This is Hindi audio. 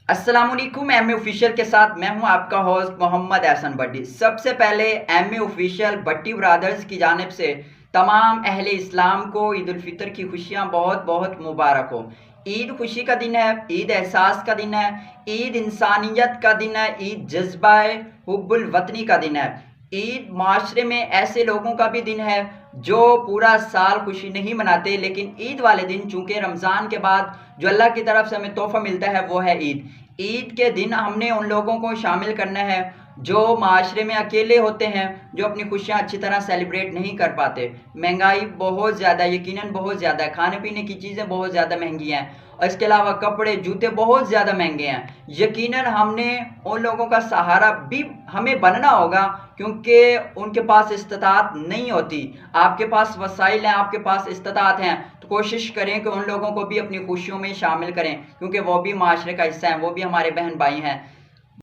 अस्सलामुअलैकुम एमए ऑफिशियल के साथ मैं हूं आपका होस्ट मोहम्मद एहसन भट्टी। सबसे पहले एमए ऑफिशियल भट्टी ब्रदर्स की जानिब से तमाम अहले इस्लाम को ईद उल फितर की खुशियां बहुत बहुत मुबारक हो। ईद खुशी का दिन है, ईद एहसास का दिन है, ईद इंसानियत का दिन है, ईद जज्बाए हुब्बुल वतनी का दिन है। ईद माशरे में ऐसे लोगों का भी दिन है जो पूरा साल खुशी नहीं मनाते, लेकिन ईद वाले दिन चूंकि रमज़ान के बाद जो अल्लाह की तरफ से हमें तोहफा मिलता है वो है ईद। ईद के दिन हमने उन लोगों को शामिल करना है जो माशरे में अकेले होते हैं, जो अपनी खुशियाँ अच्छी तरह सेलिब्रेट नहीं कर पाते। महंगाई बहुत ज़्यादा, यकीनन बहुत ज़्यादा है, खाने पीने की चीज़ें बहुत ज़्यादा महंगी हैं और इसके अलावा कपड़े जूते बहुत ज़्यादा महंगे हैं। यकीनन हमने उन लोगों का सहारा भी हमें बनना होगा क्योंकि उनके पास इस्तात नहीं होती। आपके पास वसाइल हैं, आपके पास इस्तात हैं, तो कोशिश करें कि उन लोगों को भी अपनी खुशियों में शामिल करें क्योंकि वो भी माशरे का हिस्सा हैं, वो भी हमारे बहन भाई हैं।